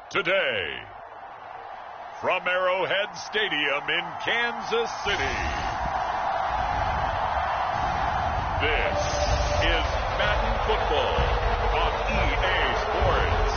Today, from Arrowhead Stadium in Kansas City, this is Madden Football on EA Sports.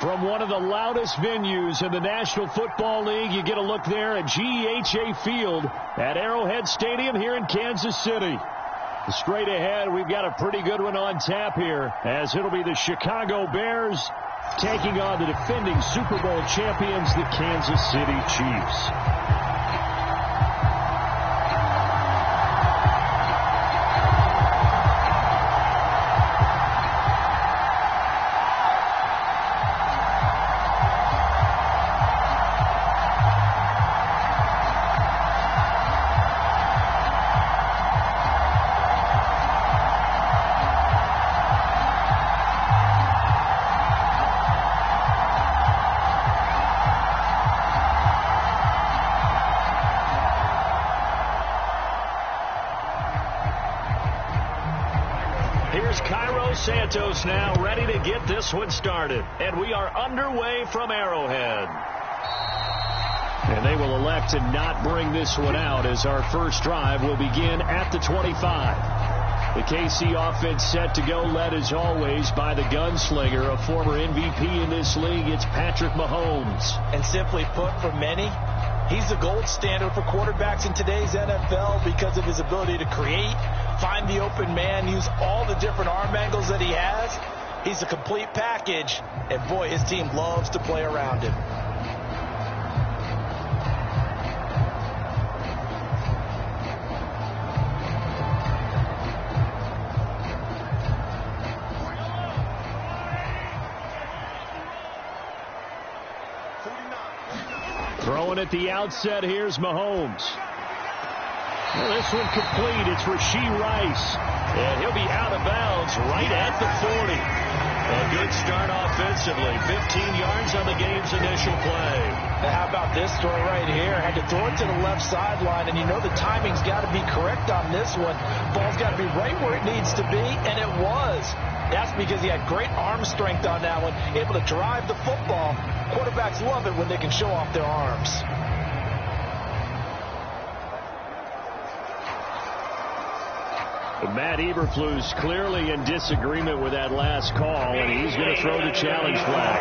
From one of the loudest venues in the National Football League, you get a look there at GEHA Field at Arrowhead Stadium here in Kansas City. Straight ahead, we've got a pretty good one on tap here, as it'll be the Chicago Bears taking on the defending Super Bowl champions, the Kansas City Chiefs. Santos now ready to get this one started. And we are underway from Arrowhead. And they will elect to not bring this one out, as our first drive will begin at the 25. The KC offense set to go, led as always by the gunslinger, a former MVP in this league. It's Patrick Mahomes. And simply put, for many, he's the gold standard for quarterbacks in today's NFL because of his ability to create, find the open man, use all the different arm angles that he has. He's a complete package, and boy, his team loves to play around him. Throwing at the outset, here's Mahomes. Well, this one complete. It's Rashee Rice. And he'll be out of bounds right at the 40. A good start offensively. 15 yards on the game's initial play. How about this throw right here? Had to throw it to the left sideline, and you know the timing's got to be correct on this one. Ball's got to be right where it needs to be, and it was. That's because he had great arm strength on that one, able to drive the football. Quarterbacks love it when they can show off their arms. Matt Eberflus clearly in disagreement with that last call, and he's going to throw the challenge flag.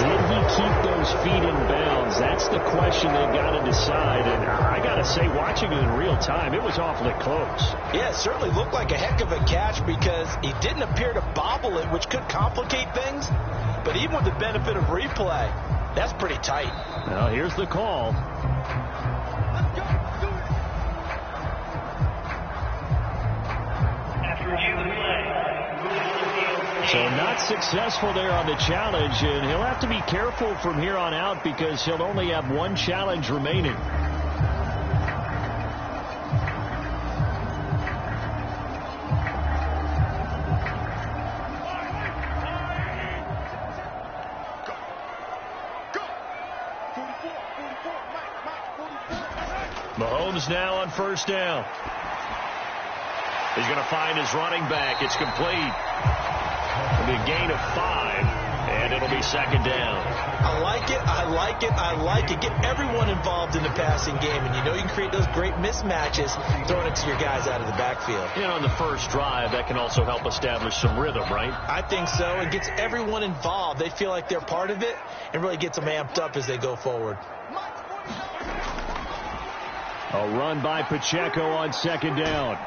Did he keep those feet in bounds? That's the question they've got to decide. And I got to say, watching it in real time, it was awfully close. Yeah, it certainly looked like a heck of a catch because he didn't appear to bobble it, which could complicate things. But even with the benefit of replay, that's pretty tight. Now, here's the call. So not successful there on the challenge, and he'll have to be careful from here on out because he'll only have one challenge remaining. Mahomes now on first down. He's going to find his running back. It's complete. It'll be a gain of 5, and it'll be second down. I like it, I like it, I like it. Get everyone involved in the passing game, and you know you can create those great mismatches throwing it to your guys out of the backfield. You know, on the first drive, that can also help establish some rhythm, right? I think so. It gets everyone involved. They feel like they're part of it, and really gets them amped up as they go forward. A run by Pacheco on second down.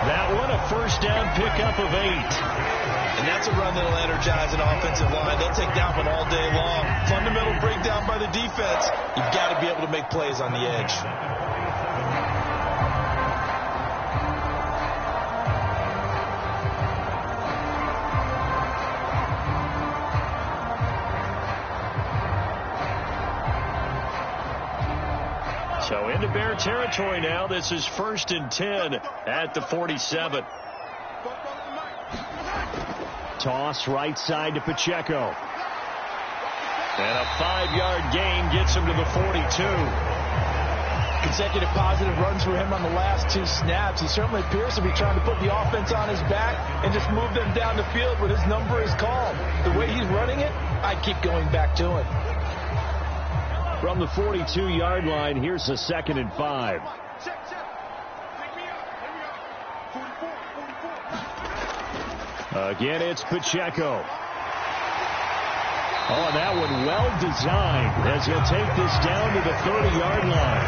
That one, a first down pickup of 8. And that's a run that'll energize an offensive line. They'll take that one all day long. Fundamental breakdown by the defense. You've got to be able to make plays on the edge. into Bear territory now. This is 1st and 10 at the 47. Toss right side to Pacheco. And a 5-yard gain gets him to the 42. Consecutive positive runs for him on the last 2 snaps. He certainly appears to be trying to put the offense on his back and just move them down the field when his number is called. The way he's running it, I keep going back to him. From the 42-yard line, here's a 2nd and 5. Again, it's Pacheco. Oh, and that one well designed as he'll take this down to the 30-yard line.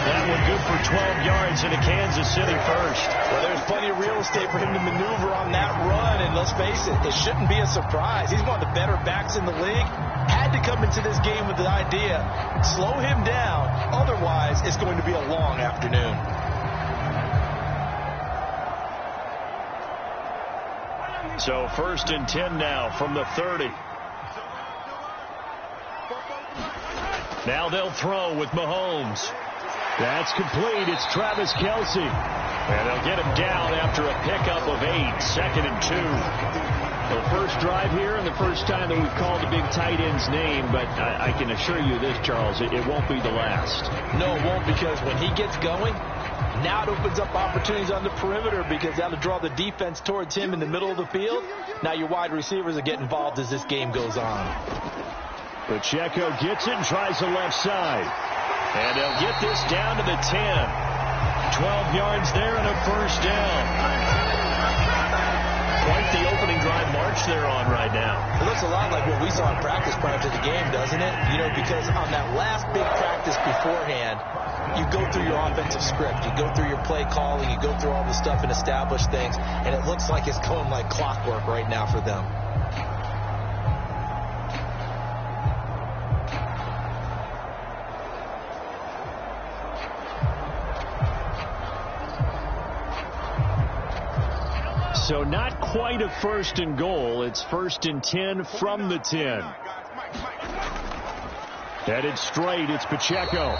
That one good for 12 yards into Kansas City first. Well, there's plenty of real estate for him to maneuver on that run, and let's face it, it shouldn't be a surprise. He's one of the better backs in the league. Had to come into this game with the idea, slow him down, otherwise it's going to be a long afternoon. So 1st and 10 now from the 30. Now they'll throw with Mahomes. That's complete. It's Travis Kelce. And they'll get him down after a pickup of 8. 2nd and 2. The first drive here and the first time that we've called the big tight end's name, but I can assure you this, Charles, it won't be the last. No, it won't, because when he gets going, now it opens up opportunities on the perimeter because that'll draw the defense towards him in the middle of the field. Now your wide receivers will get involved as this game goes on. Pacheco gets it and tries the left side. And they'll get this down to the 10. 12 yards there and a first down. Quite the opening drive march they're on right now. It looks a lot like what we saw in practice prior to the game, doesn't it? You know, because on that last big practice beforehand, you go through your offensive script. You go through your play calling. You go through all the stuff and establish things. And it looks like it's going like clockwork right now for them. So not quite a 1st and goal. It's 1st and 10 from the 10. Headed straight, it's Pacheco.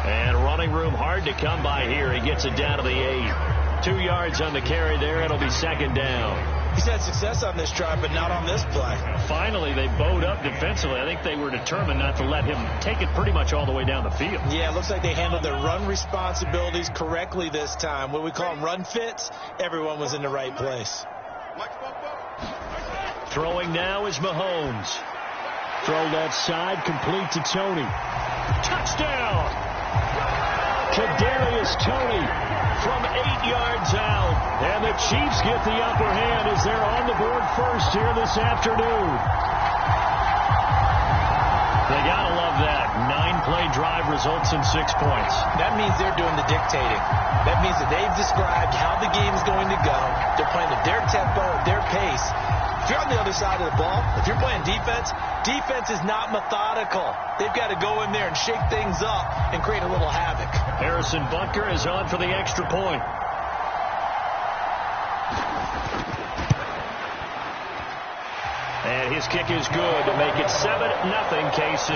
And running room hard to come by here. He gets it down to the 8. 2 yards on the carry there. It'll be 2nd down. He's had success on this drive, but not on this play. Finally, they bowed up defensively. I think they were determined not to let him take it pretty much all the way down the field. Yeah, it looks like they handled their run responsibilities correctly this time. What we call them run fits, everyone was in the right place. Throwing now is Mahomes. Throw left side, complete to Tony. Touchdown! Kadarius Toney from 8 yards out. And the Chiefs get the upper hand as they're on the board first here this afternoon. They got to love that. 9-play drive results in 6 points. That means they're doing the dictating. That means that they've described how the game's going to go. They're playing at their tempo, at their pace. If you're on the other side of the ball, if you're playing defense, defense is not methodical. They've got to go in there and shake things up and create a little havoc. Harrison Butker is on for the extra point. And his kick is good to make it 7-0 KC.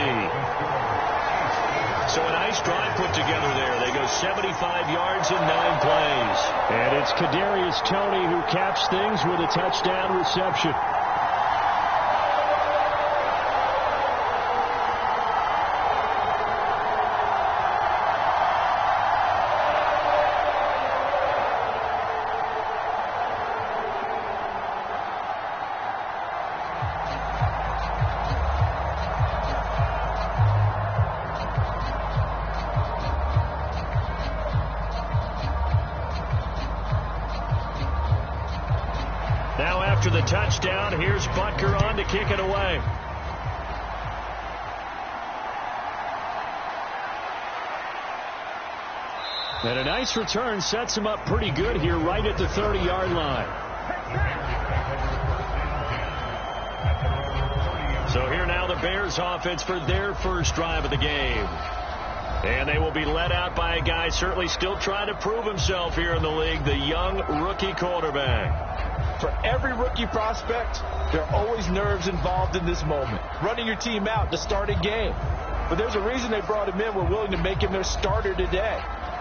So a nice drive put together there. They go 75 yards in 9 plays. And it's Kadarius Toney who caps things with a touchdown reception. After the touchdown, here's Butker on to kick it away. And a nice return sets him up pretty good here right at the 30-yard line. So here now the Bears offense for their first drive of the game. And they will be led out by a guy certainly still trying to prove himself here in the league, the young rookie quarterback. For every rookie prospect, there are always nerves involved in this moment. Running your team out to start a game. but there's a reason they brought him in. We're willing to make him their starter today.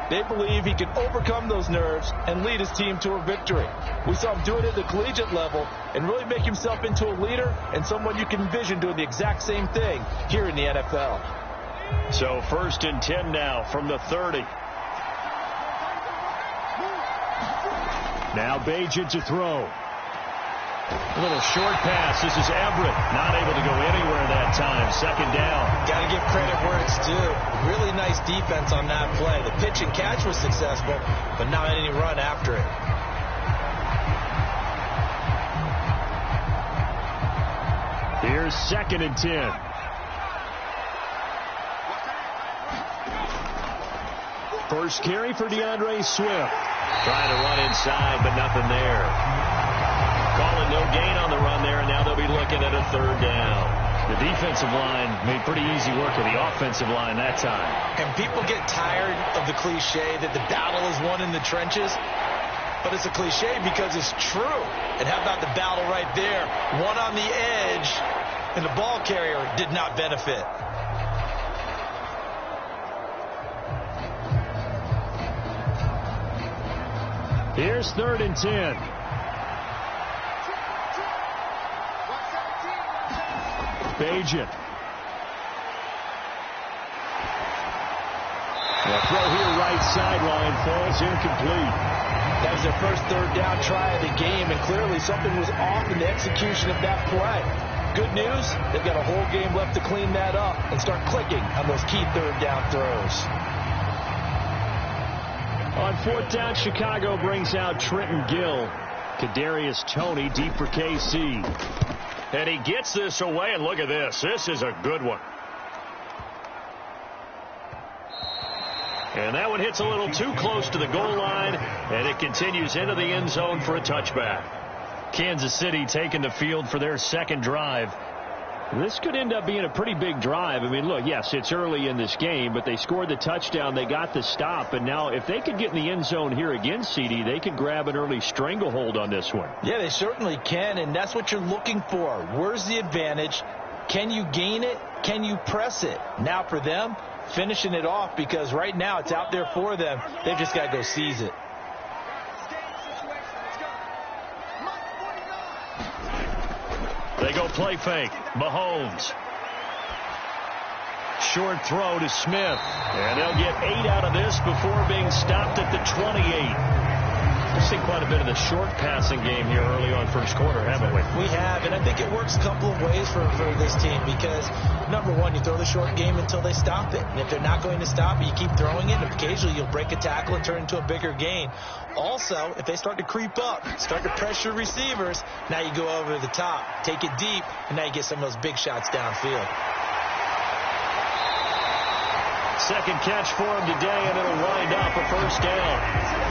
They believe he can overcome those nerves and lead his team to a victory. We saw him do it at the collegiate level and really make himself into a leader and someone you can envision doing the exact same thing here in the NFL. So 1st and 10 now from the 30. Now Bajan to throw. A little short pass. This is Everett. Not able to go anywhere that time. 2nd down. Got to give credit where it's due. Really nice defense on that play. The pitch and catch was successful, but not any run after it. Here's 2nd and 10. First carry for DeAndre Swift. Trying to run inside, but nothing there. Calling no gain on the run there, and now they'll be looking at a 3rd down. The defensive line made pretty easy work of the offensive line that time. And people get tired of the cliche that the battle is won in the trenches. But it's a cliche because it's true. And how about the battle right there? One on the edge, and the ball carrier did not benefit. Here's 3rd and 10. Bajan. The throw here right sideline falls incomplete. That was their first 3rd down try of the game, and clearly something was off in the execution of that play. Good news, they've got a whole game left to clean that up and start clicking on those key 3rd down throws. On 4th down, Chicago brings out Trenton Gill. Kadarius Toney deep for KC. And he gets this away, and look at this. This is a good one. And that one hits a little too close to the goal line, and it continues into the end zone for a touchback. Kansas City taking the field for their 2nd drive. This could end up being a pretty big drive. I mean, look, yes, it's early in this game, but they scored the touchdown. They got the stop, and now if they could get in the end zone here again, CD, they could grab an early stranglehold on this one. Yeah, they certainly can, and that's what you're looking for. Where's the advantage? Can you gain it? Can you press it? Now for them, finishing it off, because right now it's out there for them. They've just got to go seize it. They go play fake. Mahomes. Short throw to Smith. And they'll get 8 out of this before being stopped at the 28. We've seen quite a bit of the short passing game here early on first quarter, haven't we? We have, and I think it works a couple of ways for this team because, number one, you throw the short game until they stop it. And if they're not going to stop it, you keep throwing it, and occasionally you'll break a tackle and turn into a bigger gain. Also, if they start to creep up, start to pressure receivers, now you go over the top, take it deep, and now you get some of those big shots downfield. Second catch for him today, and it'll wind up a 1st down.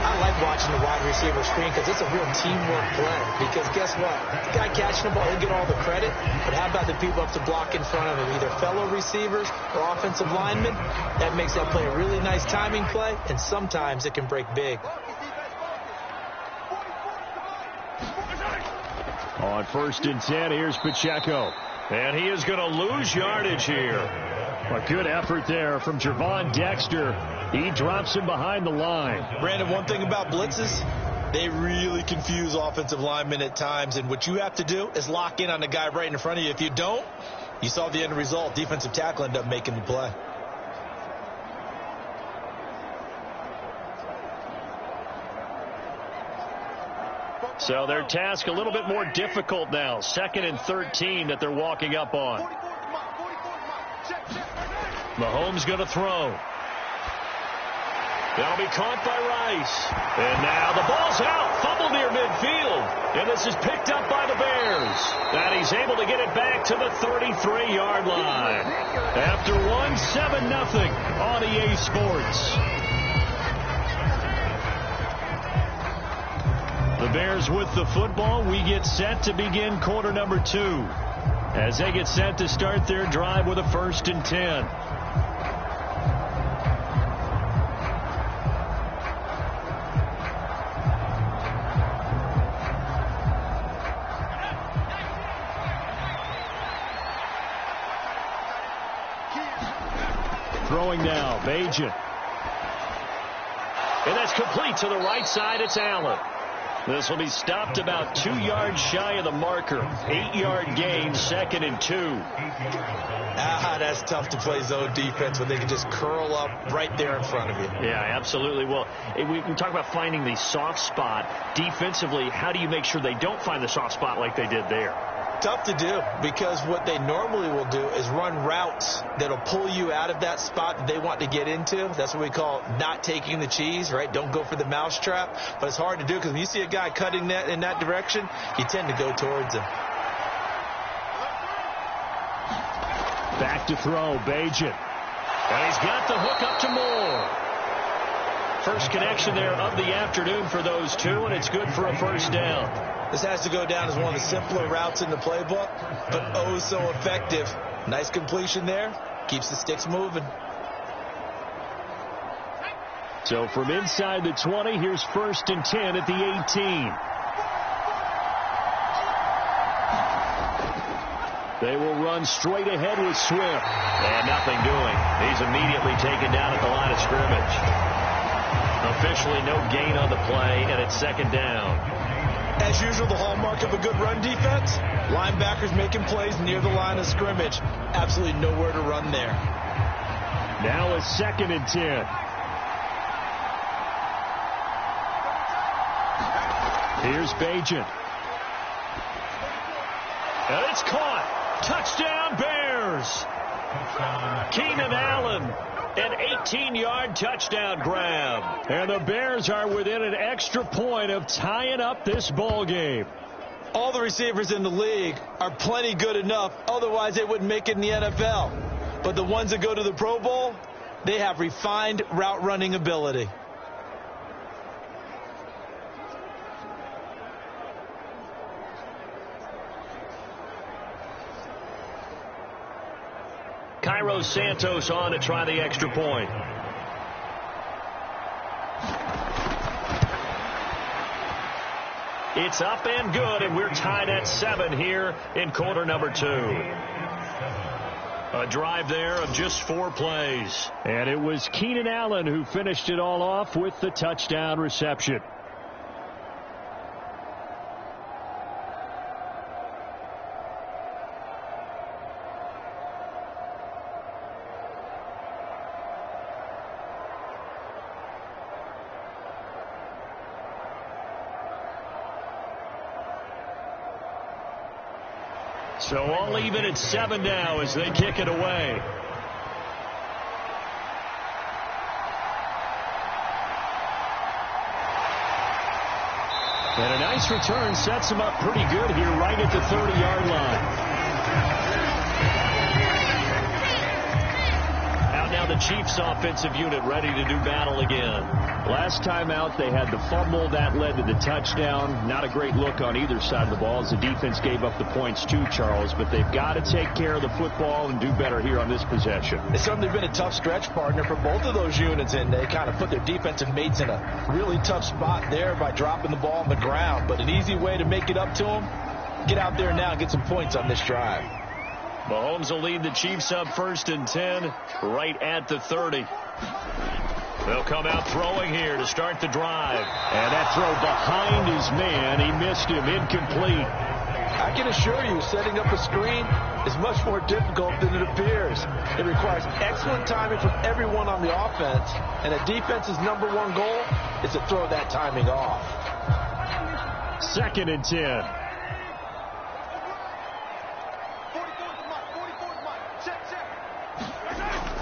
I like watching the wide receiver screen because it's a real teamwork play. Because guess what? The guy catching the ball, he'll get all the credit. But how about the people up to block in front of him, either fellow receivers or offensive linemen? That makes that play a really nice timing play, and sometimes it can break big. On 1st and 10, here's Pacheco. And he is going to lose yardage here. A good effort there from Gervon Dexter. He drops him behind the line. Brandon, one thing about blitzes, they really confuse offensive linemen at times. And what you have to do is lock in on the guy right in front of you. If you don't, you saw the end result. Defensive tackle ended up making the play. So their task a little bit more difficult now. 2nd and 13 that they're walking up on. Mahomes going to throw. That'll be caught by Rice. And now the ball's out. Fumble near midfield. And this is picked up by the Bears. And he's able to get it back to the 33-yard line. After one, 7-0 on EA Sports. The Bears with the football. We get set to begin quarter number 2. As they get set to start their drive with a 1st and 10. throwing now. Bajan. And that's complete to the right side. It's Allen. This will be stopped about 2 yards shy of the marker. 8-yard gain, 2nd and 2. That's tough to play zone defense when they can just curl up right there in front of you. Yeah, absolutely. Well, we talk about finding the soft spot. Defensively, how do you make sure they don't find the soft spot like they did there? Tough to do, because what they normally will do is run routes that'll pull you out of that spot that they want to get into. That's what we call not taking the cheese, right? Don't go for the mousetrap. But it's hard to do because when you see a guy cutting that in that direction, you tend to go towards him. Back to throw, Bajan. And he's got the hook up to Moore. First connection there of the afternoon for those two, and it's good for a first down. This has to go down as one of the simpler routes in the playbook, but oh so effective. Nice completion there. Keeps the sticks moving. So from inside the 20, here's 1st and 10 at the 18. They will run straight ahead with Swift. And nothing doing. He's immediately taken down at the line of scrimmage. Officially no gain on the play, and it's 2nd down. As usual, the hallmark of a good run defense, linebackers making plays near the line of scrimmage. Absolutely nowhere to run there. Now it's 2nd and 10. Here's Bajan. And it's caught. Touchdown, Bears. Keenan Allen. An 18-yard touchdown grab. And the Bears are within an extra point of tying up this ball game. All the receivers in the league are plenty good enough. Otherwise, they wouldn't make it in the NFL. But the ones that go to the Pro Bowl, they have refined route running ability. Cairo Santos on to try the extra point. It's up and good, and we're tied at 7 here in quarter number 2. A drive there of just 4 plays. And it was Keenan Allen who finished it all off with the touchdown reception. So all even at 7 now as they kick it away. And a nice return sets him up pretty good here right at the 30-yard line. Out now the Chiefs offensive unit ready to do battle again. Last time out they had the fumble that led to the touchdown. Not a great look on either side of the ball as the defense gave up the points too, Charles. But they've got to take care of the football and do better here on this possession. It's certainly been a tough stretch, partner, for both of those units, and they kind of put their defensive mates in a really tough spot there by dropping the ball on the ground. But an easy way to make it up to them, get out there now and get some points on this drive. Mahomes will lead the Chiefs up 1st and 10 right at the 30. They'll come out throwing here to start the drive. And that throw behind his man. He missed him. Incomplete. I can assure you, setting up a screen is much more difficult than it appears. It requires excellent timing from everyone on the offense, and a defense's #1 goal is to throw that timing off. 2nd and 10.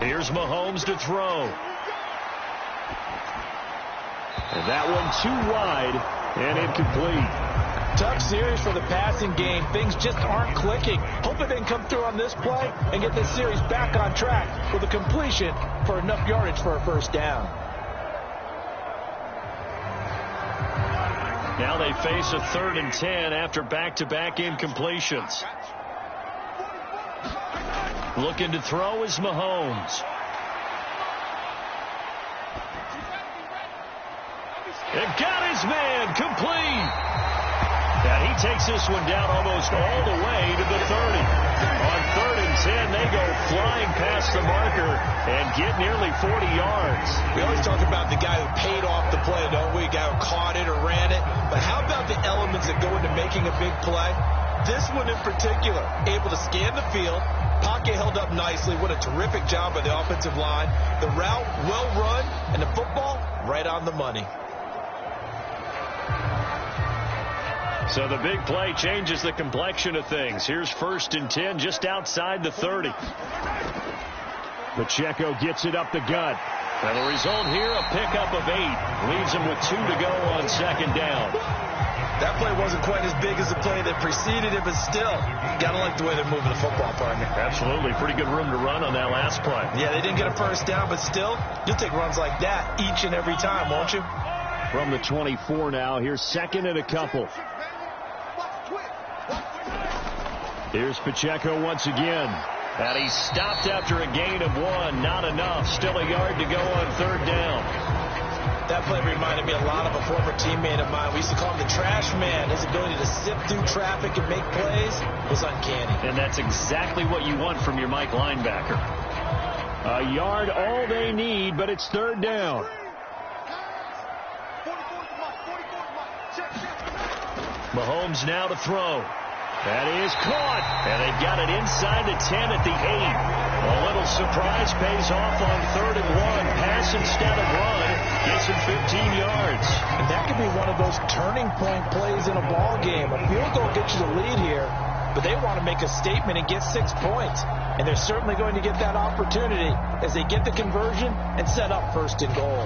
Here's Mahomes to throw. And that one too wide and incomplete. Tough series for the passing game. Things just aren't clicking. Hoping they can come through on this play and get this series back on track with a completion for enough yardage for a first down. Now they face a 3rd and 10 after back-to-back incompletions. Looking to throw is Mahomes. And got his man complete. And he takes this one down almost all the way to the 30. On 3rd and 10, they go flying past the marker and get nearly 40 yards. We always talk about the guy who paid off the play, don't we? The guy who caught it or ran it. But how about the elements that go into making a big play? This one in particular, able to scan the field. Pocket held up nicely. What a terrific job by the offensive line. The route, well run, and the football, right on the money. So the big play changes the complexion of things. Here's 1st and 10 just outside the 30. Pacheco gets it up the gut. And the result here, a pickup of 8. Leaves him with 2 to go on 2nd down. That play wasn't quite as big as the play that preceded it, but still, got to like the way they're moving the football, partner. Absolutely. Pretty good room to run on that last play. Yeah, they didn't get a first down, but still, you'll take runs like that each and every time, won't you? From the 24 now, here's 2nd and a couple. Here's Pacheco once again. And he's stopped after a gain of 1. Not enough. Still a yard to go on 3rd down. That play reminded me a lot of a former teammate of mine. We used to call him the trash man. His ability to sift through traffic and make plays was uncanny. And that's exactly what you want from your Mike linebacker. A yard all they need, but it's 3rd down. Mahomes now to throw. That is caught, and they've got it inside the 10 at the 8. A little surprise pays off on 3rd and 1. Pass instead of run gets him 15 yards. And that could be one of those turning point plays in a ball game. A field goal gets you the lead here, but they want to make a statement and get 6 points. And they're certainly going to get that opportunity as they get the conversion and set up 1st and goal.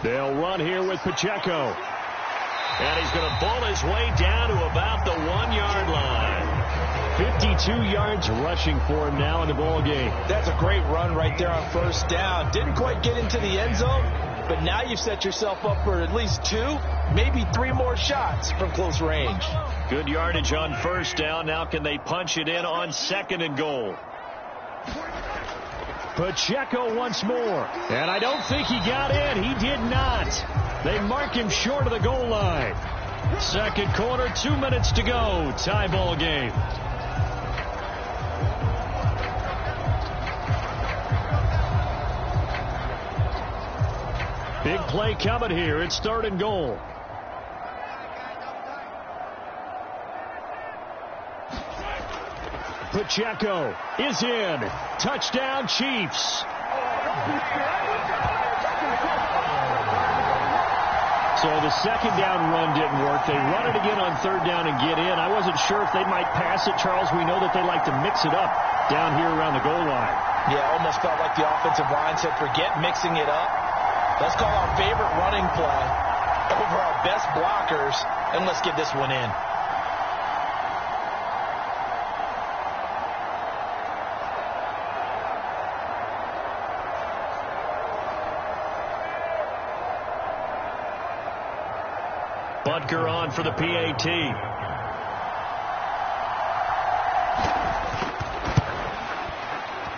They'll run here with Pacheco. And he's going to bull his way down to about the 1-yard line. 52 yards rushing for him now in the ball game. That's a great run right there on 1st down. Didn't quite get into the end zone, but now you've set yourself up for at least 2, maybe 3 more shots from close range. Good yardage on 1st down. Now can they punch it in on 2nd and goal? Pacheco once more. And I don't think he got in. He did not. They mark him short of the goal line. 2nd quarter, 2 minutes to go. Tie ball game. Big play coming here. It's 3rd and goal. Pacheco is in. Touchdown, Chiefs. So the 2nd down run didn't work. They run it again on 3rd down and get in. I wasn't sure if they might pass it, Charles. We know that they like to mix it up down here around the goal line. Yeah, almost felt like the offensive line said, forget mixing it up. Let's call our favorite running play over our best blockers, and let's get this one in. Butker on for the PAT.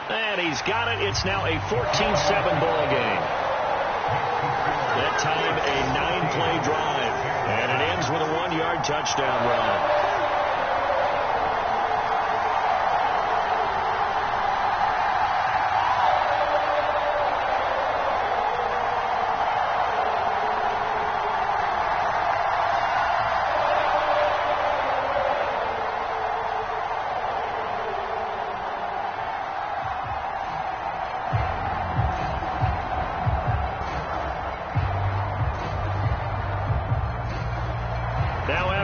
And he's got it. It's now a 14-7 ball game. That time a 9-play drive. And it ends with a 1-yard touchdown run.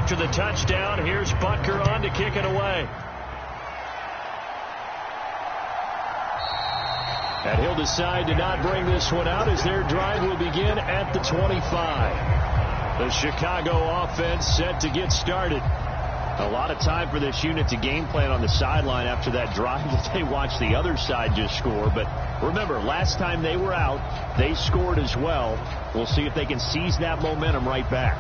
After the touchdown, here's Butker on to kick it away. And he'll decide to not bring this one out as their drive will begin at the 25. The Chicago offense set to get started. A lot of time for this unit to game plan on the sideline after that drive that they watched the other side just score. But remember, last time they were out, they scored as well. We'll see if they can seize that momentum right back.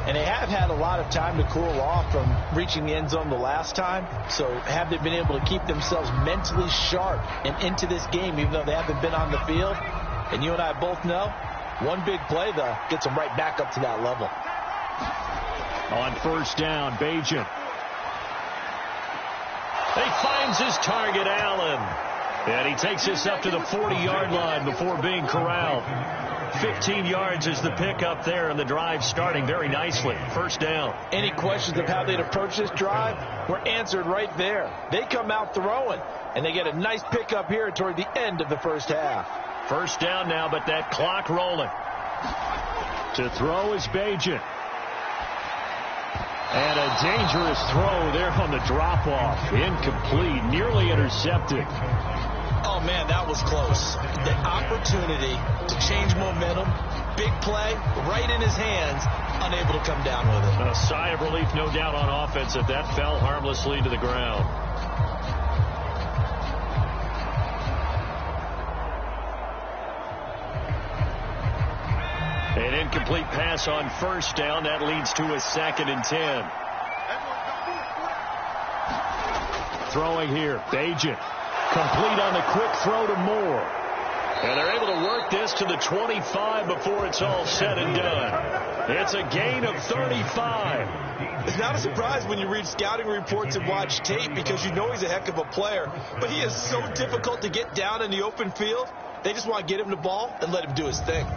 And they have had a lot of time to cool off from reaching the end zone the last time. So have they been able to keep themselves mentally sharp and into this game, even though they haven't been on the field? And you and I both know, one big play, though, gets them right back up to that level. On first down, Bajan. He finds his target, Allen. And he takes this up to the 40-yard line before being corralled. 15 yards is the pickup there, and the drive starting very nicely. First down. Any questions of how they'd approach this drive were answered right there. They come out throwing, and they get a nice pickup here toward the end of the first half. First down now, but that clock rolling. To throw is Bajan. And a dangerous throw there on the drop-off. Incomplete, nearly intercepted. Oh, man, that was close. The opportunity to change momentum, big play, right in his hands, unable to come down with it. A sigh of relief, no doubt, on offense that fell harmlessly to the ground. An incomplete pass on first down. That leads to a 2nd and 10. Throwing here, Bajan. Complete on the quick throw to Moore. And they're able to work this to the 25 before it's all said and done. It's a gain of 35. It's not a surprise when you read scouting reports and watch tape because you know he's a heck of a player. But he is so difficult to get down in the open field. They just want to get him the ball and let him do his thing.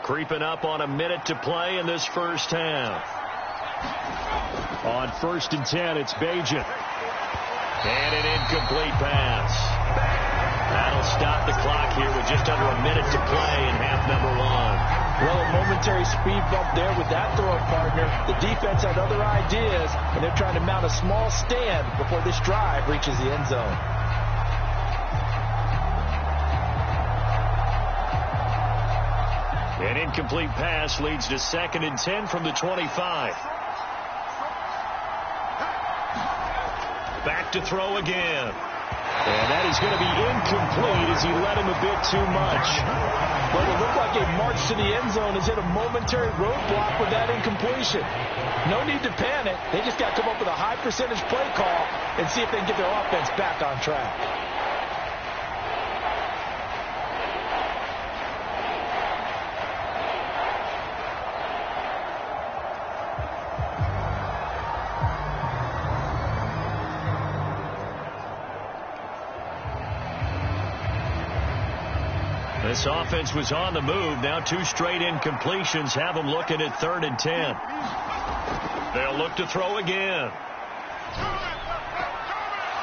Creeping up on a minute to play in this first half. On 1st and 10, it's Bajan. And an incomplete pass. That'll stop the clock here with just under a minute to play in half number 1. Well, a momentary speed bump there with that throw partner. The defense had other ideas, and they're trying to mount a small stand before this drive reaches the end zone. An incomplete pass leads to 2nd and 10 from the 25. Back to throw again. And that is going to be incomplete as he led him a bit too much. But it looked like a march to the end zone has hit a momentary roadblock with that incompletion. No need to panic. They just got to come up with a high percentage play call and see if they can get their offense back on track. This offense was on the move. Now 2 straight incompletions have them looking at 3rd and 10. They'll look to throw again.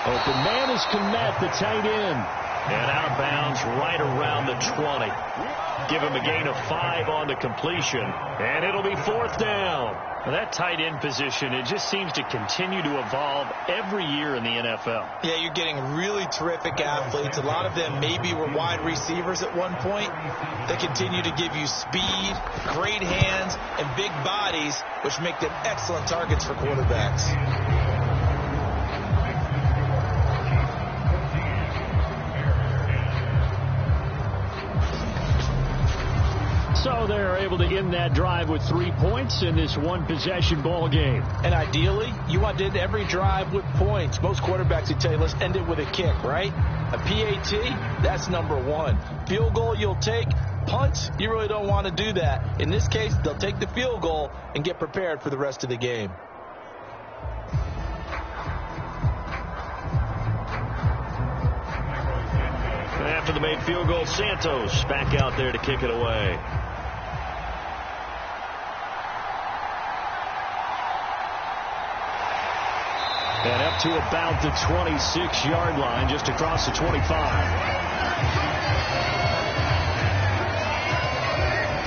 Open man is Kmet, the tight end. And out of bounds right around the 20. Give him a gain of 5 on the completion. And it'll be 4th down. Now that tight end position, it just seems to continue to evolve every year in the NFL. Yeah, you're getting really terrific athletes. A lot of them maybe were wide receivers at one point. They continue to give you speed, great hands, and big bodies, which make them excellent targets for quarterbacks. So they're able to end that drive with 3 points in this one-possession ball game. And ideally, you want to end every drive with points. Most quarterbacks would tell you, let's end it with a kick, right? A PAT, that's number 1. Field goal you'll take. Punt, you really don't want to do that. In this case, they'll take the field goal and get prepared for the rest of the game. After the made field goal, Santos back out there to kick it away. And up to about the 26-yard line, just across the 25.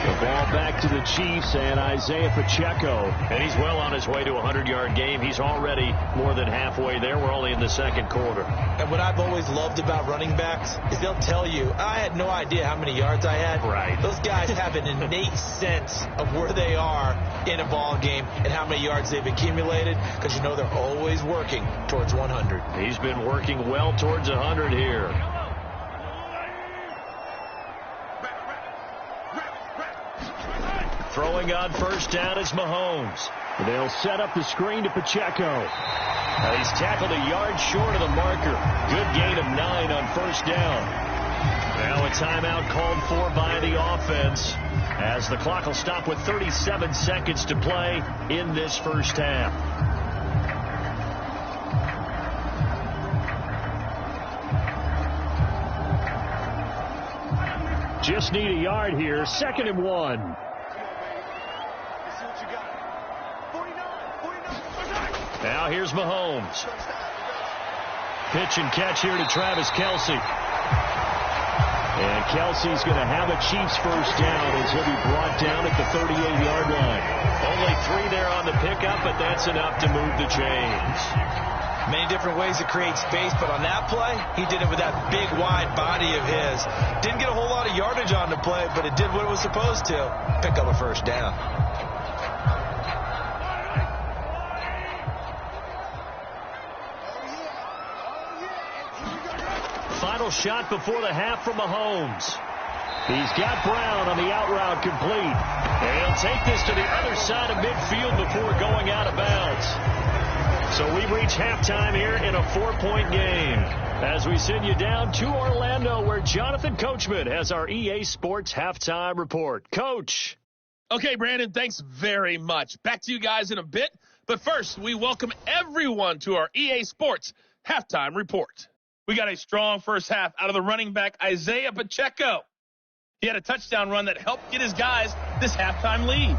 The ball back to the Chiefs and Isaiah Pacheco. And he's well on his way to a 100-yard game. He's already more than halfway there. We're only in the second quarter. And what I've always loved about running backs is they'll tell you, I had no idea how many yards I had. Right. Those guys have an innate sense of where they are in a ball game and how many yards they've accumulated, because you know they're always working towards 100. He's been working well towards 100 here. Throwing on first down is Mahomes. They'll set up the screen to Pacheco. He's tackled a yard short of the marker. Good gain of 9 on first down. Now a timeout called for by the offense, as the clock will stop with 37 seconds to play in this first half. Just need a yard here. 2nd and 1. Now here's Mahomes. Pitch and catch here to Travis Kelce. And Kelce's going to have a Chiefs first down as he'll be brought down at the 38-yard line. Only 3 there on the pickup, but that's enough to move the chains. Many different ways to create space, but on that play, he did it with that big, wide body of his. Didn't get a whole lot of yardage on the play, but it did what it was supposed to. Pick up a first down. Final shot before the half from Mahomes. He's got Brown on the out route complete. And he'll take this to the other side of midfield before going out of bounds. So we reach halftime here in a 4-point game, as we send you down to Orlando, where Jonathan Coachman has our EA Sports halftime report. Coach. Okay, Brandon, thanks very much. Back to you guys in a bit. But first, we welcome everyone to our EA Sports halftime report. We got a strong first half out of the running back, Isaiah Pacheco. He had a touchdown run that helped get his guys this halftime lead.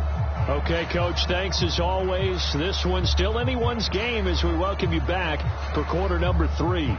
Okay, Coach, thanks as always. This one's still anyone's game as we welcome you back for quarter number 3.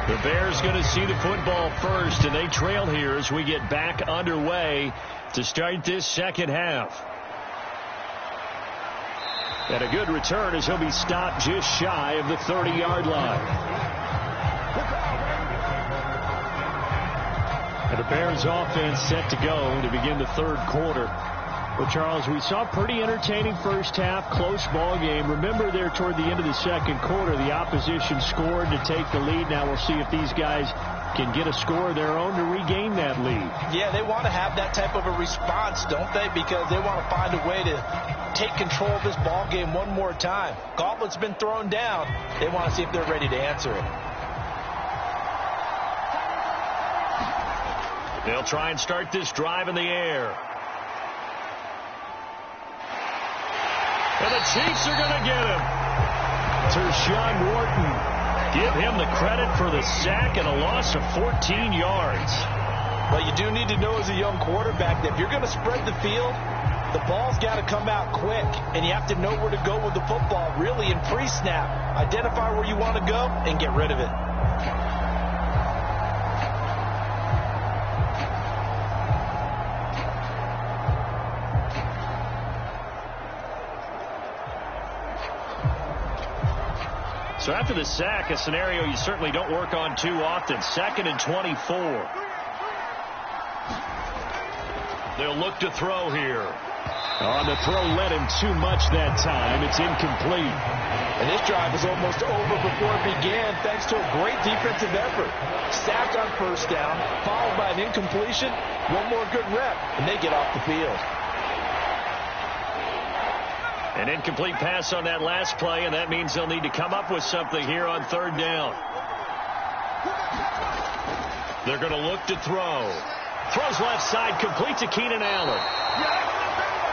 The Bears going to see the football first, and they trail here as we get back underway to start this second half. And a good return as he'll be stopped just shy of the 30-yard line. And the Bears offense set to go to begin the third quarter. Well, Charles, we saw a pretty entertaining first half, close ball game. Remember there toward the end of the second quarter, the opposition scored to take the lead. Now we'll see if these guys can get a score of their own to regain that lead. Yeah, they want to have that type of a response, don't they? Because they want to find a way to take control of this ball game one more time. Gauntlet's been thrown down. They want to see if they're ready to answer it. They'll try and start this drive in the air. And the Chiefs are going to get him. Tershawn Wharton. Give him the credit for the sack and a loss of 14 yards. Well, you do need to know as a young quarterback that if you're going to spread the field, the ball's got to come out quick, and you have to know where to go with the football, really, in pre-snap. Identify where you want to go and get rid of it. So after the sack, a scenario you certainly don't work on too often. 2nd and 24. They'll look to throw here. On the throw led him too much that time. It's incomplete. And this drive was almost over before it began thanks to a great defensive effort. Sacked on first down, followed by an incompletion. One more good rep, and they get off the field. An incomplete pass on that last play, and that means they'll need to come up with something here on third down. They're going to look to throw. Throws left side, complete to Keenan Allen.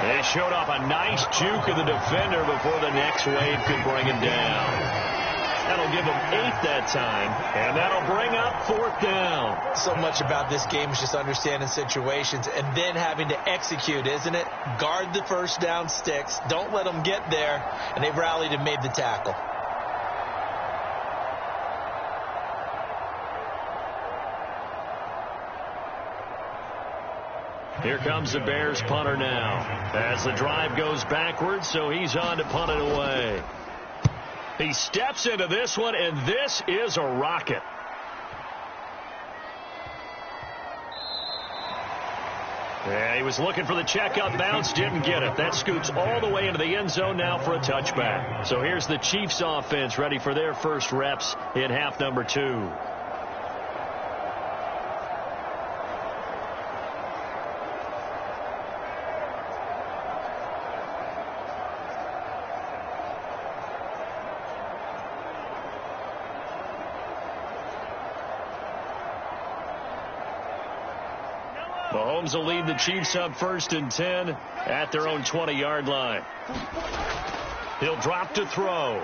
They showed off a nice juke of the defender before the next wave could bring him down. That'll give them 8 that time, and that'll bring up 4th down. So much about this game is just understanding situations and then having to execute, isn't it? Guard the first down sticks. Don't let them get there, and they've rallied and made the tackle. Here comes the Bears punter now as the drive goes backwards, so he's on to punt it away. He steps into this one, and this is a rocket. Yeah, he was looking for the checkup bounce, didn't get it. That scoots all the way into the end zone now for a touchback. So here's the Chiefs offense ready for their first reps in half number 2. Mahomes will lead the Chiefs up 1st and 10 at their own 20-yard line. He'll drop to throw.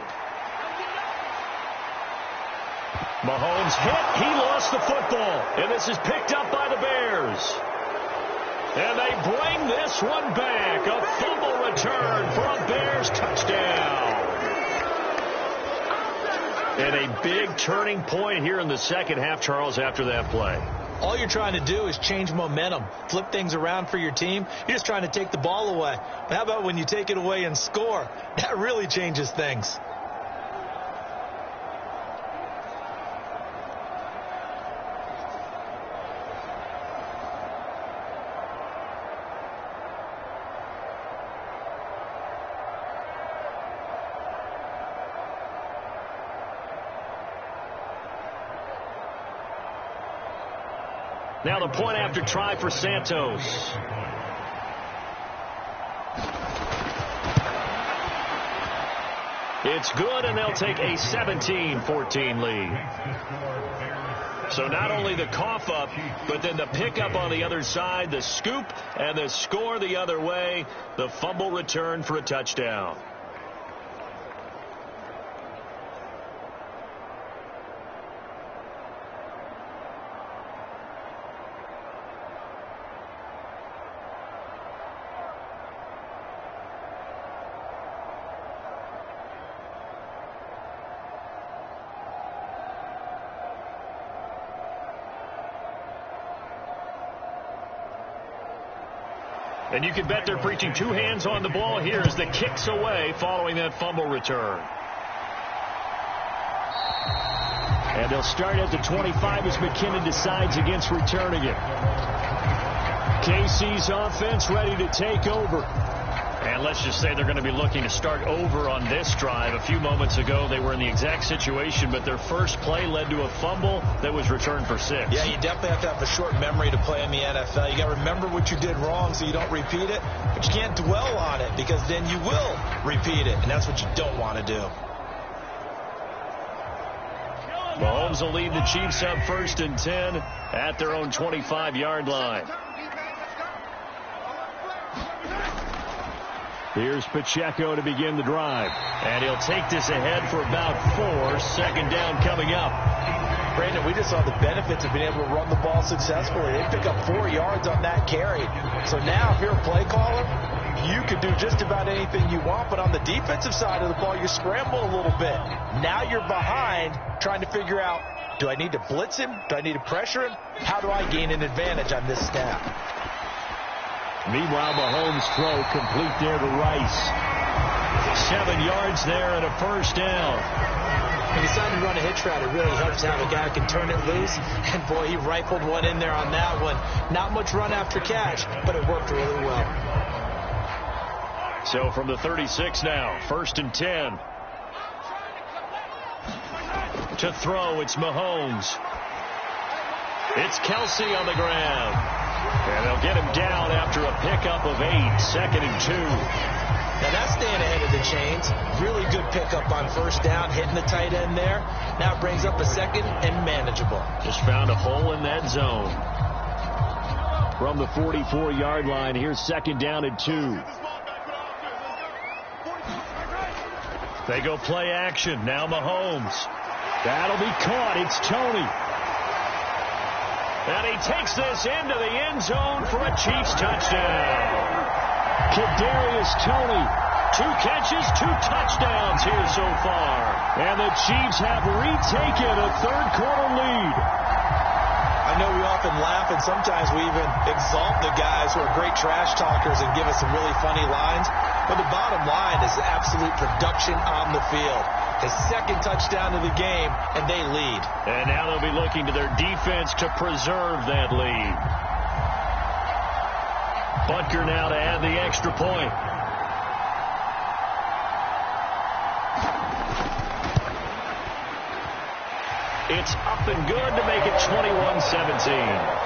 Mahomes hit. He lost the football. And this is picked up by the Bears. And they bring this one back. A fumble return for a Bears touchdown. And a big turning point here in the second half, Charles, after that play. All you're trying to do is change momentum, flip things around for your team. You're just trying to take the ball away. But how about when you take it away and score? That really changes things. Now the point after try for Santos. It's good, and they'll take a 17-14 lead. So not only the cough up, but then the pickup on the other side, the scoop, and the score the other way. The fumble return for a touchdown. And you can bet they're preaching 2 hands on the ball here as the kick's away following that fumble return. And they'll start at the 25 as McKinnon decides against returning it. KC's offense ready to take over. And let's just say they're going to be looking to start over on this drive. A few moments ago, they were in the exact situation, but their first play led to a fumble that was returned for 6. Yeah, you definitely have to have a short memory to play in the NFL. You got to remember what you did wrong so you don't repeat it, but you can't dwell on it because then you will repeat it, and that's what you don't want to do. Mahomes will lead the Chiefs up 1st and 10 at their own 25-yard line. Here's Pacheco to begin the drive. And he'll take this ahead for about 4. Second down coming up. Brandon, we just saw the benefits of being able to run the ball successfully. They pick up 4 yards on that carry. So now if you're a play caller, you could do just about anything you want. But on the defensive side of the ball, you scramble a little bit. Now you're behind trying to figure out, do I need to blitz him? Do I need to pressure him? How do I gain an advantage on this snap? Meanwhile, Mahomes' throw complete there to Rice. 7 yards there and a first down. When you decide to run a hitch route, it really helps to have a guy who can turn it loose. And, boy, he rifled one in there on that one. Not much run after catch, but it worked really well. So from the 36 now, 1st and 10. To throw, it's Mahomes. It's Kelsey on the ground. And they'll get him down after a pickup of 8, 2nd and 2. Now that's staying ahead of the chains. Really good pickup on first down, hitting the tight end there. Now it brings up a 2nd and manageable. Just found a hole in that zone. From the 44-yard line, here's 2nd down and 2. They go play action. Now Mahomes. That'll be caught. It's Tony. And he takes this into the end zone for a Chiefs touchdown. Kadarius Toney, 2 catches, 2 touchdowns here so far. And the Chiefs have retaken a third-quarter lead. I know we often laugh, and sometimes we even exalt the guys who are great trash talkers and give us some really funny lines. But the bottom line is the absolute production on the field. His 2nd touchdown of the game, and they lead. And now they'll be looking to their defense to preserve that lead. Butker now to add the extra point. It's up and good to make it 21-17.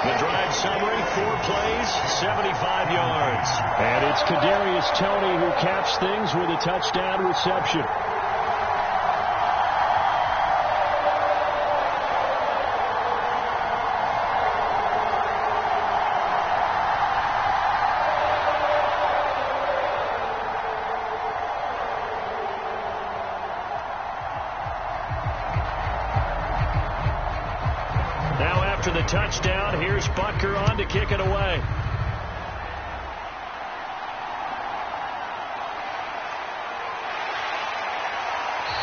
The drive summary, 4 plays, 75 yards. And it's Kadarius Toney who caps things with a touchdown reception. After the touchdown, here's Butker on to kick it away.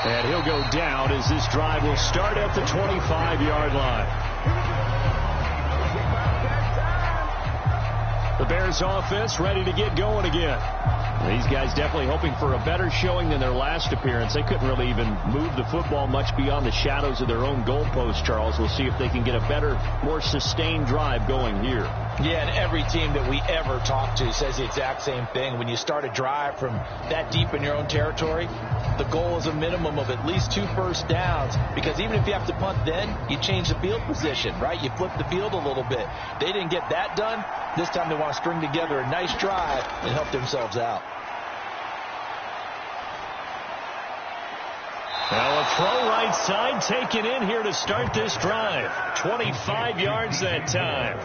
And he'll go down as this drive will start at the 25-yard line. The Bears offense ready to get going again. These guys definitely hoping for a better showing than their last appearance. They couldn't really even move the football much beyond the shadows of their own goalpost, Charles. We'll see if they can get a better, more sustained drive going here. Yeah, and every team that we ever talk to says the exact same thing. When you start a drive from that deep in your own territory, the goal is a minimum of at least 2 first downs, because even if you have to punt then, you change the field position, right? You flip the field a little bit. They didn't get that done. This time they want to string together a nice drive and help themselves out. Now a throw right side taken in here to start this drive. 25 yards that time.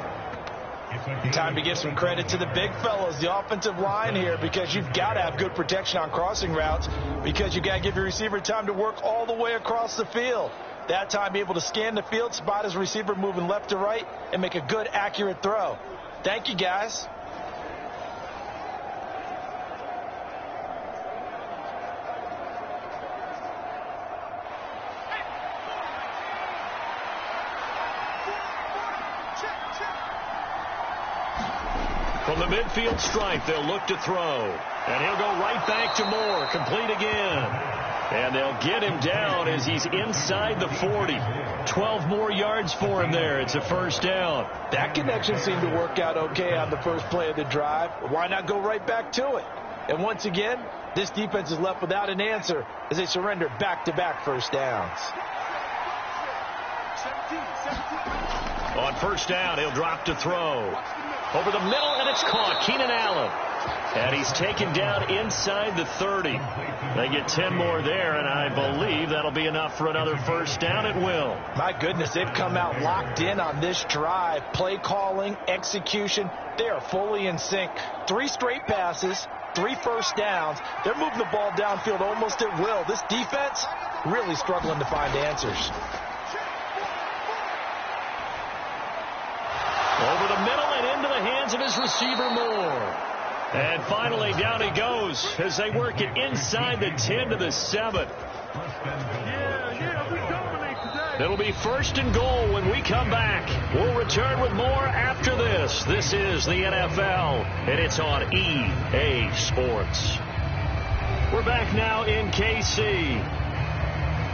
Time to give some credit to the big fellows, the offensive line here, because you've got to have good protection on crossing routes, because you've got to give your receiver time to work all the way across the field. That time be able to scan the field, spot his receiver moving left to right, and make a good, accurate throw. Thank you, guys. From the midfield stripe, they'll look to throw. And he'll go right back to Moore, complete again. And they'll get him down as he's inside the 40. 12 more yards for him there. It's a first down. That connection seemed to work out okay on the first play of the drive. Why not go right back to it? And once again, this defense is left without an answer as they surrender back-to-back first downs. On first down, he'll drop to throw. Over the middle, and it's caught. Keenan Allen. And he's taken down inside the 30. They get 10 more there, and I believe that'll be enough for another first down. It will. My goodness, they've come out locked in on this drive. Play calling, execution, they are fully in sync. 3 straight passes, 3 first downs. They're moving the ball downfield almost at will. This defense really struggling to find answers. Over the middle and into the hands of his receiver, Moore. And finally, down he goes as they work it inside the 10 to the 7. It'll be first and goal when we come back. We'll return with more after this. This is the NFL, and it's on EA Sports. We're back now in KC.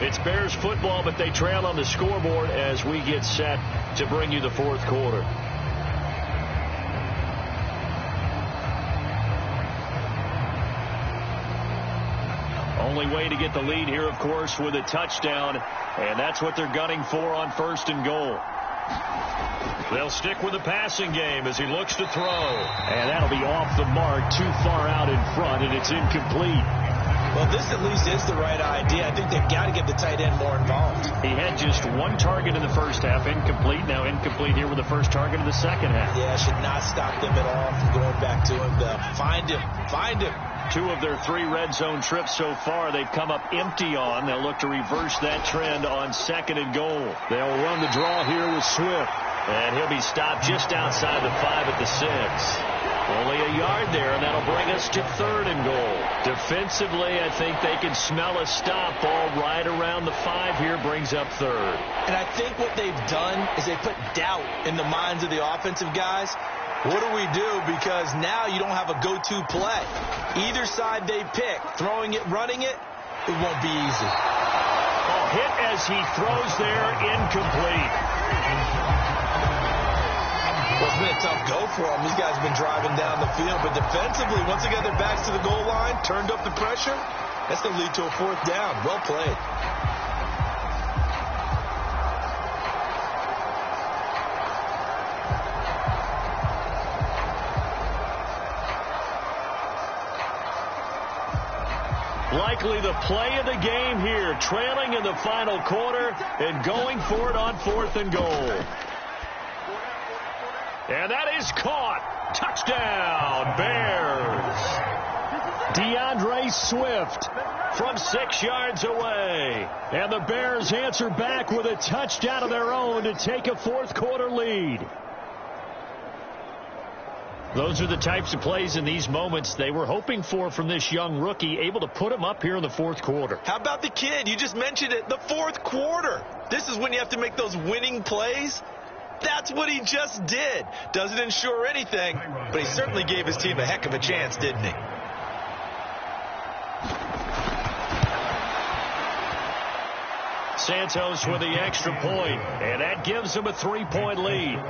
It's Bears football, but they trail on the scoreboard as we get set to bring you the fourth quarter. only way to get the lead here, of course, with a touchdown, and that's what they're gunning for on 1st and goal. They'll stick with the passing game as he looks to throw. And that'll be off the mark, too far out in front, and it's incomplete. Well, this at least is the right idea. I think they've got to get the tight end more involved. He had just one target in the first half, incomplete. Now incomplete here with the first target in the second half. Yeah, should not stop them at all from going back to him. Find him. Find him. 2 of their 3 red zone trips so far they've come up empty on. They'll look to reverse that trend on 2nd and goal. They'll run the draw here with Swift. And he'll be stopped just outside the 5 at the 6. Only a yard there, and that'll bring us to 3rd and goal. Defensively, I think they can smell a stop. Ball right around the 5 here brings up 3rd. And I think what they've done is they put doubt in the minds of the offensive guys. What do we do? Because now you don't have a go-to play. Either side they pick, throwing it, running it, it won't be easy. Hit as he throws there, incomplete. Well, it's been a tough go for them. These guys have been driving down the field. But defensively, once they got their backs to the goal line, turned up the pressure, that's going to lead to a 4th down. Well played. Likely the play of the game here, trailing in the final quarter and going for it on 4th and goal. And that is caught. Touchdown, Bears. DeAndre Swift from 6 yards away. And the Bears answer back with a touchdown of their own to take a 4th quarter lead. Those are the types of plays in these moments they were hoping for from this young rookie, able to put him up here in the 4th quarter. How about the kid? You just mentioned it, the 4th quarter. This is when you have to make those winning plays. That's what he just did. Doesn't ensure anything, but he certainly gave his team a heck of a chance, didn't he? Santos with the extra point, and that gives him a 3-point lead.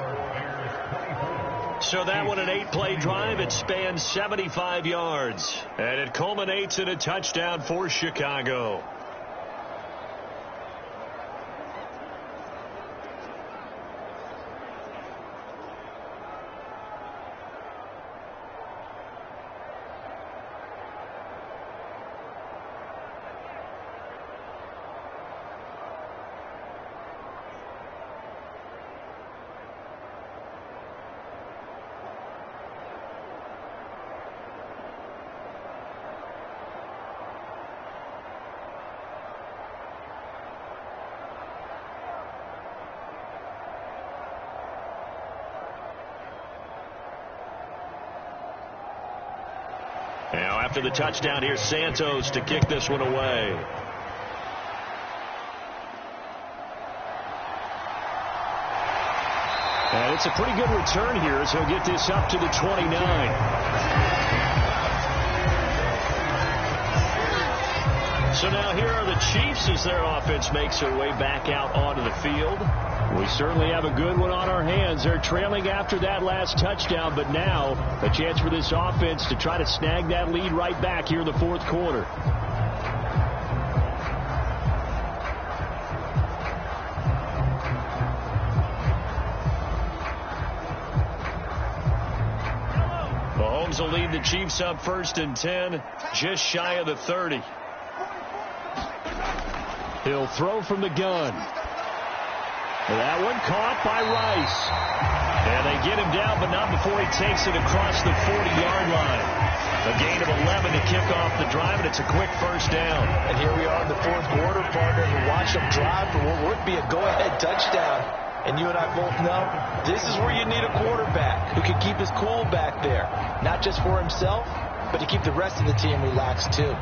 So that one, an 8-play drive. It spans 75 yards, and it culminates in a touchdown for Chicago. Now after the touchdown, here's Santos to kick this one away. And it's a pretty good return here as he'll get this up to the 29. So now here are the Chiefs as their offense makes their way back out onto the field. We certainly have a good one on our hands. They're trailing after that last touchdown, but now a chance for this offense to try to snag that lead right back here in the 4th quarter. Mahomes will lead the Chiefs up 1st and 10, just shy of the 30. He'll throw from the gun. That one caught by Rice. And they get him down, but not before he takes it across the 40-yard line. A gain of 11 to kick off the drive, and it's a quick 1st down. And here we are in the 4th quarter, partner, and watch them drive for what would be a go-ahead touchdown. And you and I both know this is where you need a quarterback who can keep his cool back there. Not just for himself, but to keep the rest of the team relaxed, too.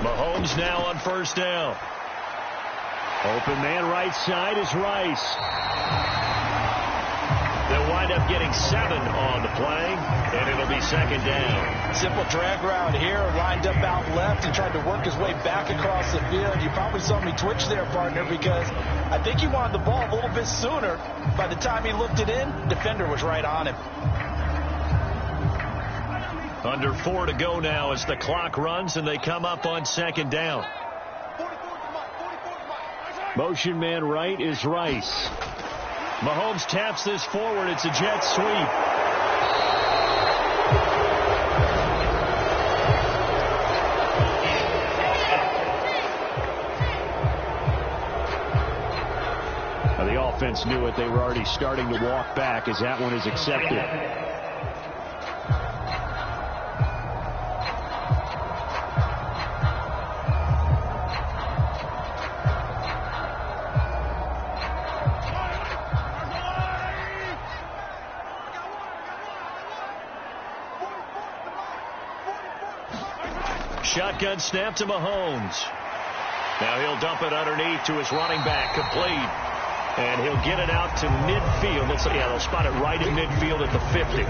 Mahomes now on 1st down. Open man right side is Rice. They'll wind up getting 7 on the play, and it'll be 2nd down. Simple drag route here, lined up out left and tried to work his way back across the field. You probably saw me twitch there, partner, because I think he wanted the ball a little bit sooner. By the time he looked it in, defender was right on him. Under 4 to go now as the clock runs and they come up on second down. Motion man right is Rice. Mahomes taps this forward. It's a jet sweep. The offense knew it. They were already starting to walk back as that one is accepted. Shotgun snap to Mahomes. Now he'll dump it underneath to his running back, complete. And he'll get it out to midfield. Looks like, they'll spot it right in midfield at the 50.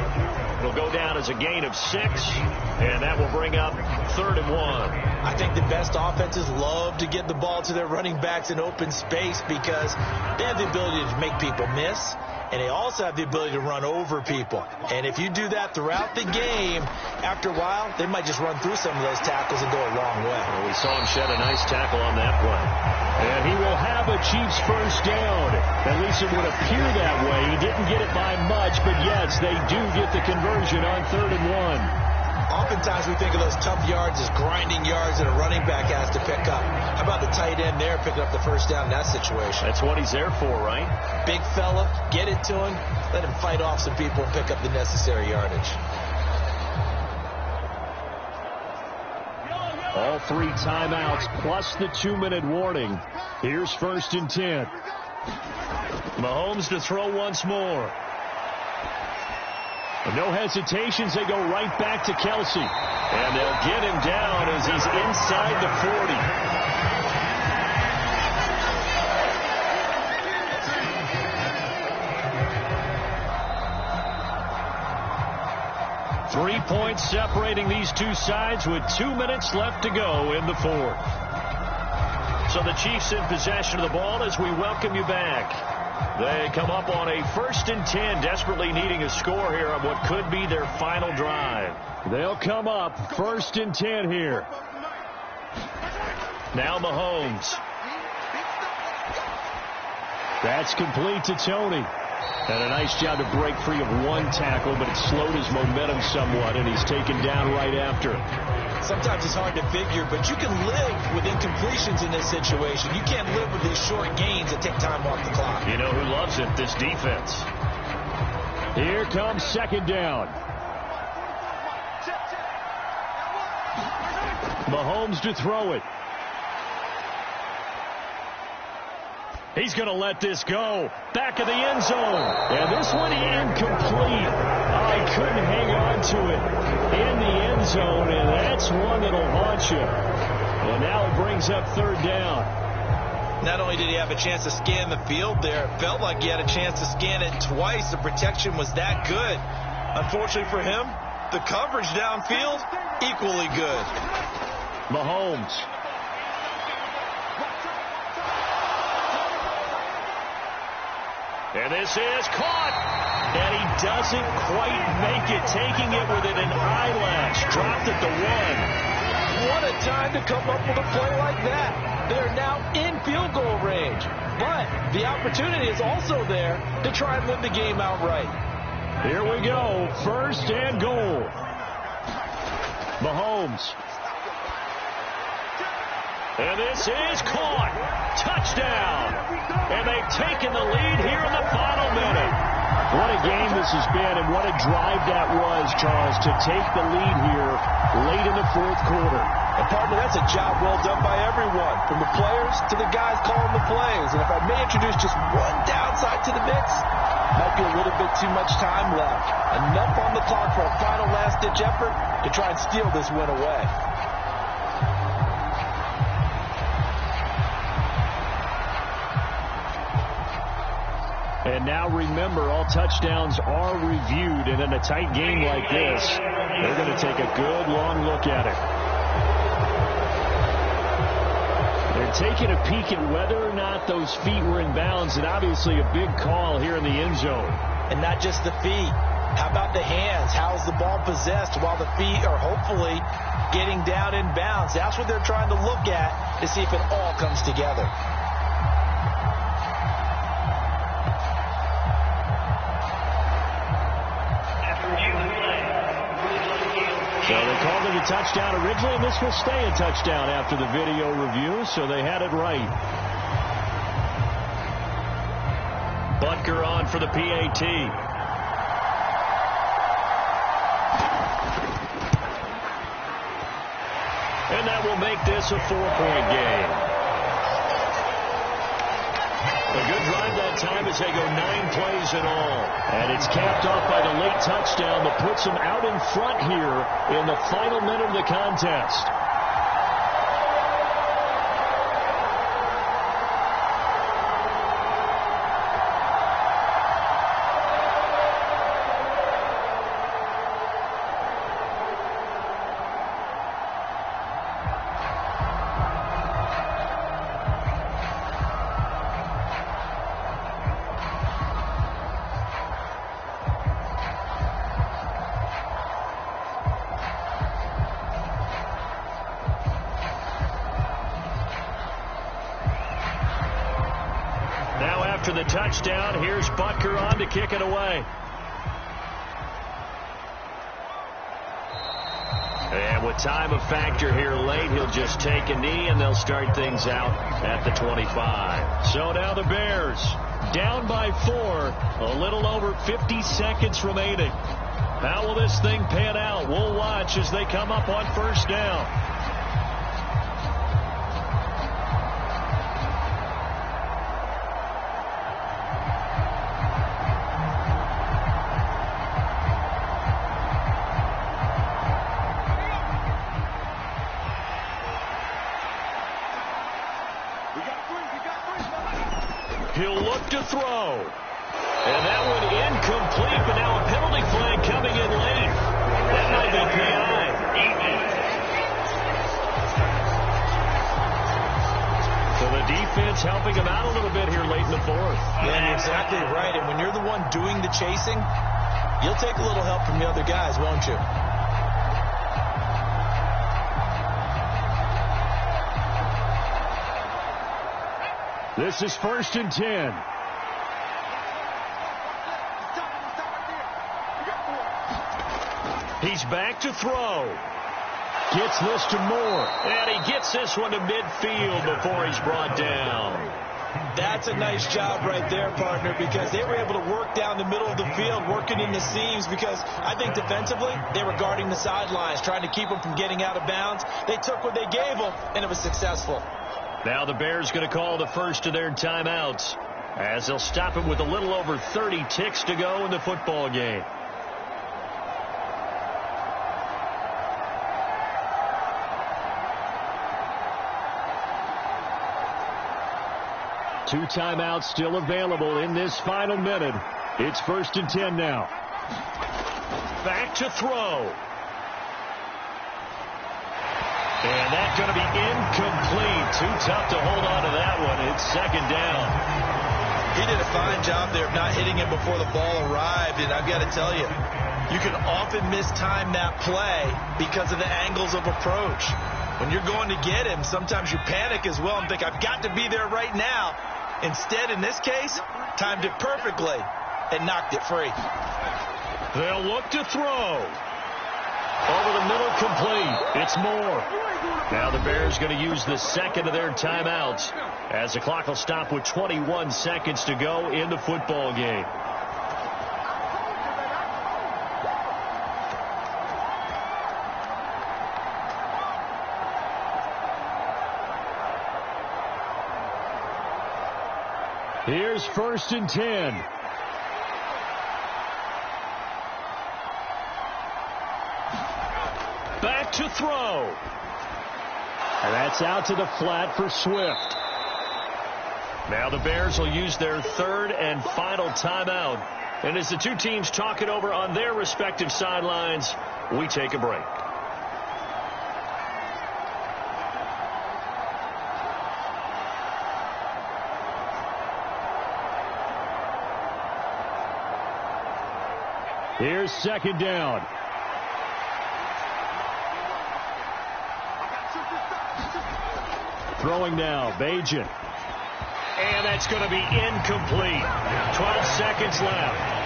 It'll go down as a gain of 6, and that will bring up 3rd and 1. I think the best offenses love to get the ball to their running backs in open space because they have the ability to make people miss, and they also have the ability to run over people. And if you do that throughout the game, after a while, they might just run through some of those tackles and go a long way. Well, we saw him shed a nice tackle on that play. And he will have a Chiefs first down. At least it would appear that way. He didn't get it by much, but yes, they do get the conversion on 3rd and 1. Oftentimes we think of those tough yards as grinding yards that a running back has to pick up. How about the tight end there picking up the first down in that situation? That's what he's there for, right? Big fella, get it to him, let him fight off some people and pick up the necessary yardage. All 3 timeouts plus the 2-minute warning. Here's 1st and 10. Mahomes to throw once more. And no hesitations. They go right back to Kelsey. And they'll get him down as he's inside the 40. 3 points separating these two sides with 2 minutes left to go in the 4th. So the Chiefs in possession of the ball as we welcome you back. They come up on a 1st and 10, desperately needing a score here on what could be their final drive. They'll come up 1st and 10 here. Now Mahomes. That's complete to Tony. And a nice job to break free of 1 tackle, but it slowed his momentum somewhat, and he's taken down right after. Sometimes it's hard to figure, but you can live with incompletions in this situation. You can't live with these short gains that take time off the clock. You know who loves it? This defense. Here comes 2nd down. Mahomes to throw it. He's going to let this go. Back of the end zone. And this one incomplete. I couldn't hang on to it in the end zone, and that's one that'll haunt you. And now it brings up 3rd down. Not only did he have a chance to scan the field there, it felt like he had a chance to scan it twice. The protection was that good. Unfortunately for him, the coverage downfield, equally good. Mahomes. And this is caught. And he doesn't quite make it, taking it within an eyelash. Dropped at the 1. What a time to come up with a play like that. They're now in field goal range. But the opportunity is also there to try and win the game outright. Here we go. 1st and goal. Mahomes. And this is caught. Touchdown. And they've taken the lead here in the final minute. What a game this has been, and what a drive that was, Charles, to take the lead here late in the 4th quarter. And partner, that's a job well done by everyone, from the players to the guys calling the plays. And if I may introduce just one downside to the mix, might be a little bit too much time left. Enough on the clock for a final last-ditch effort to try and steal this win away. And now remember, all touchdowns are reviewed, and in a tight game like this, they're going to take a good long look at it. They're taking a peek at whether or not those feet were in bounds, and obviously a big call here in the end zone. And not just the feet. How about the hands? How is the ball possessed while the feet are hopefully getting down in bounds? That's what they're trying to look at to see if it all comes together. So they called it a touchdown originally, and this will stay a touchdown after the video review, so they had it right. Butker on for the PAT. And that will make this a 4-point game. A good drive that time as they go 9 plays in all. And it's capped off by the late touchdown that puts them out in front here in the final minute of the contest. After the touchdown, here's Butker on to kick it away. And with time a factor here late, he'll just take a knee and they'll start things out at the 25. So now the Bears down by 4, a little over 50 seconds remaining. How will this thing pan out? We'll watch as they come up on first down. He'll look to throw. And that one incomplete, but now a penalty flag coming in late. That might be PI. So the defense helping him out a little bit here late in the fourth. Yeah, you're exactly right. And when you're the one doing the chasing, you'll take a little help from the other guys, won't you? This is 1st and 10. He's back to throw. Gets this to Moore. And he gets this one to midfield before he's brought down. That's a nice job right there, partner, because they were able to work down the middle of the field, working in the seams, because I think defensively they were guarding the sidelines, trying to keep them from getting out of bounds. They took what they gave them, and it was successful. Now the Bears going to call the first of their timeouts as they'll stop it with a little over 30 ticks to go in the football game. Two timeouts still available in this final minute. It's 1st and 10 now. Back to throw. And that's going to be incomplete. Too tough to hold on to that one. It's 2nd down. He did a fine job there of not hitting him before the ball arrived. And I've got to tell you, you can often mistime that play because of the angles of approach. When you're going to get him, sometimes you panic as well and think, I've got to be there right now. Instead, in this case, timed it perfectly and knocked it free. They'll look to throw. Over the middle, complete. It's Moore. Now the Bears going to use the second of their timeouts as the clock will stop with 21 seconds to go in the football game. Here's 1st and 10. Back to throw. And that's out to the flat for Swift. Now the Bears will use their third and final timeout. And as the two teams talk it over on their respective sidelines, we take a break. Here's second down. Throwing now, Bajan. And that's going to be incomplete. 12 seconds left.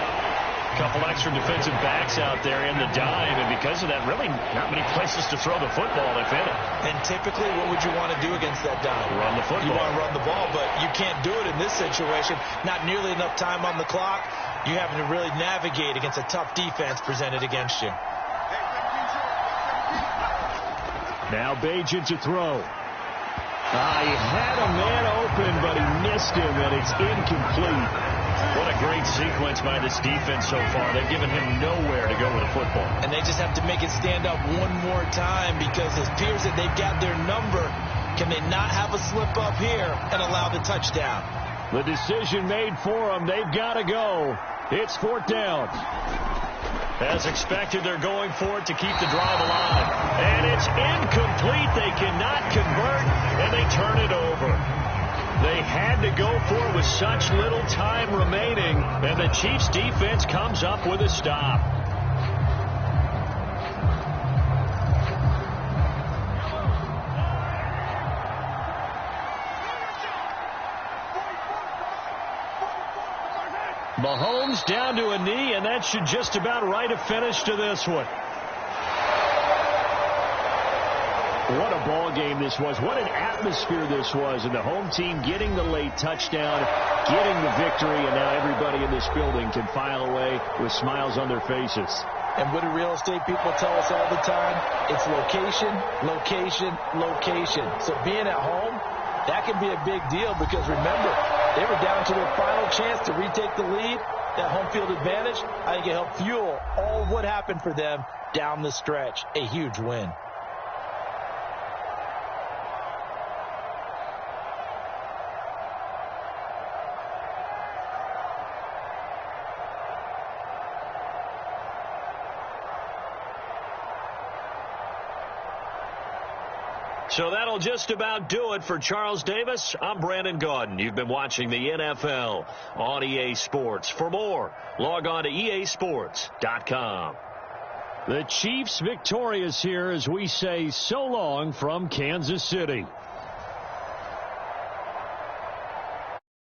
Couple extra defensive backs out there in the dime, and because of that, really not many places to throw the football, if any. And typically, what would you want to do against that dime? Run the football. You want to run the ball, but you can't do it in this situation. Not nearly enough time on the clock. You having to really navigate against a tough defense presented against you. Now Bajan to throw. He had a man open, but he missed him, and it's incomplete. What a great sequence by this defense so far. They've given him nowhere to go with a football. And they just have to make it stand up one more time, because it appears that they've got their number. Can they not have a slip up here and allow the touchdown? The decision made for them. They've got to go. It's fourth down. As expected, they're going for it to keep the drive alive. And it's incomplete. They cannot convert, and they turn it over. They had to go for it with such little time remaining, and the Chiefs' defense comes up with a stop. Mahomes down to a knee, and that should just about write a finish to this one. What a ball game this was. What an atmosphere this was. And the home team getting the late touchdown, getting the victory, and now everybody in this building can file away with smiles on their faces. And what do real estate people tell us all the time? It's location, location, location. So being at home, that can be a big deal, because remember, they were down to their final chance to retake the lead. That home field advantage, I think it helped fuel all of what happened for them down the stretch. A huge win. So that'll just about do it for Charles Davis. I'm Brandon Gaudin. You've been watching the NFL on EA Sports. For more, log on to easports.com. The Chiefs victorious here as we say so long from Kansas City.